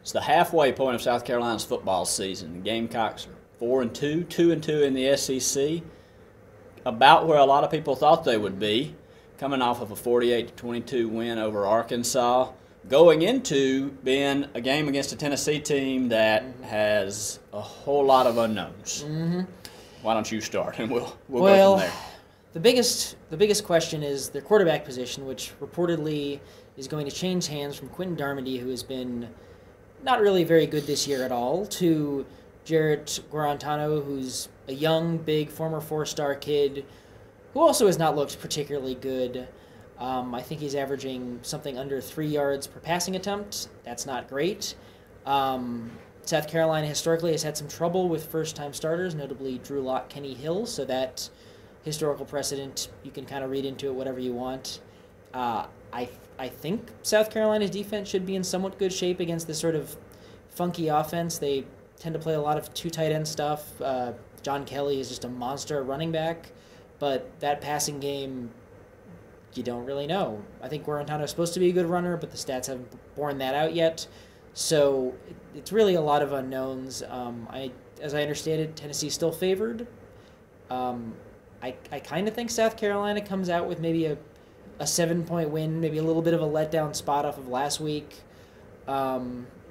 It's the halfway point of South Carolina's football season. The Gamecocks are 4-2, 2-2 in the SEC, about where a lot of people thought they would be, coming off of a 48-22 win over Arkansas, going into being a game against a Tennessee team that has a whole lot of unknowns. Why don't you start, and we'll go from there. The biggest question is their quarterback position, which reportedly is going to change hands from Quentin Darmody, who has been not really very good this year at all, to Jarrett Guarantano, who's a young, big, former four-star kid who also has not looked particularly good. I think he's averaging something under 3 yards per passing attempt. That's not great. South Carolina historically has had some trouble with first-time starters, notably Drew Lock, Kenny Hill, so that historical precedent, you can kind of read into it whatever you want. I think South Carolina's defense should be in somewhat good shape against this sort of funky offense. They tend to play a lot of two tight end stuff. John Kelly is just a monster running back, but that passing game, you don't really know. I think Guarantano is supposed to be a good runner, but the stats haven't borne that out yet. So it's really a lot of unknowns. As I understand it, Tennessee's still favored. I kind of think South Carolina comes out with maybe a 7-point win, maybe a little bit of a letdown spot off of last week,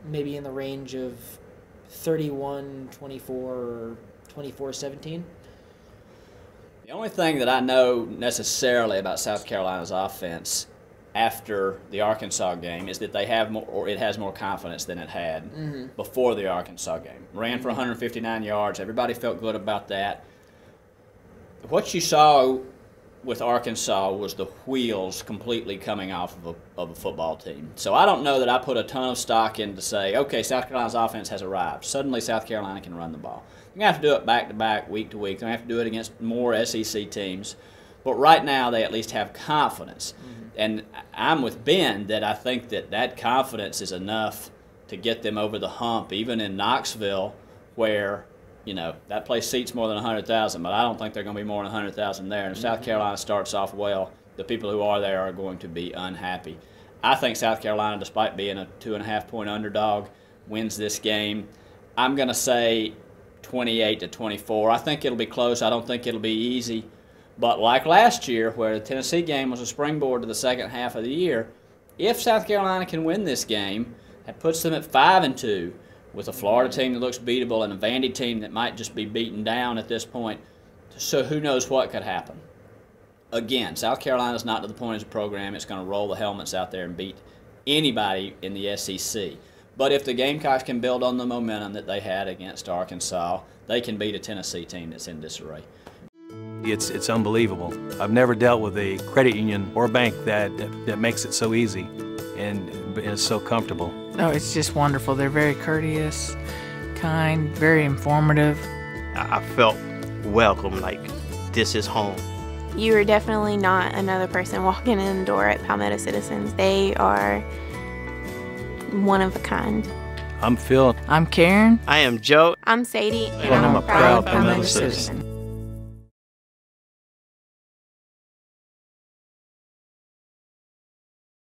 maybe in the range of 31-24 or 24-17. The only thing that I know necessarily about South Carolina's offense after the Arkansas game is that they have more, or it has more confidence than it had before the Arkansas game. Ran for 159 yards. Everybody felt good about that. What you saw with Arkansas was the wheels completely coming off of a football team. So I don't know that I put a ton of stock in to say, okay, South Carolina's offense has arrived. Suddenly South Carolina can run the ball. You're going to have to do it back-to-back, week-to-week. They're going to have to do it against more SEC teams. But right now they at least have confidence. And I'm with Ben that I think that confidence is enough to get them over the hump, even in Knoxville, where that place seats more than 100,000, but I don't think they're going to be more than 100,000 there. And if South Carolina starts off well, the people who are there are going to be unhappy. I think South Carolina, despite being a 2.5-point underdog, wins this game. I'm going to say 28-24. I think it'll be close. I don't think it'll be easy. But like last year, where the Tennessee game was a springboard to the second half of the year, if South Carolina can win this game, that puts them at 5-2. With a Florida team that looks beatable and a Vandy team that might just be beaten down at this point. So who knows what could happen. Again, South Carolina's not to the point as a program it's going to roll the helmets out there and beat anybody in the SEC. But if the Gamecocks can build on the momentum that they had against Arkansas, they can beat a Tennessee team that's in disarray. It's unbelievable. I've never dealt with a credit union or bank that makes it so easy and is so comfortable. No, it's just wonderful. They're very courteous, kind, very informative. I felt welcome, like this is home. You are definitely not another person walking in the door at Palmetto Citizens. They are one of a kind. I'm Phil. I'm Karen. I am Joe. I'm Sadie, and I'm a proud Palmetto citizen.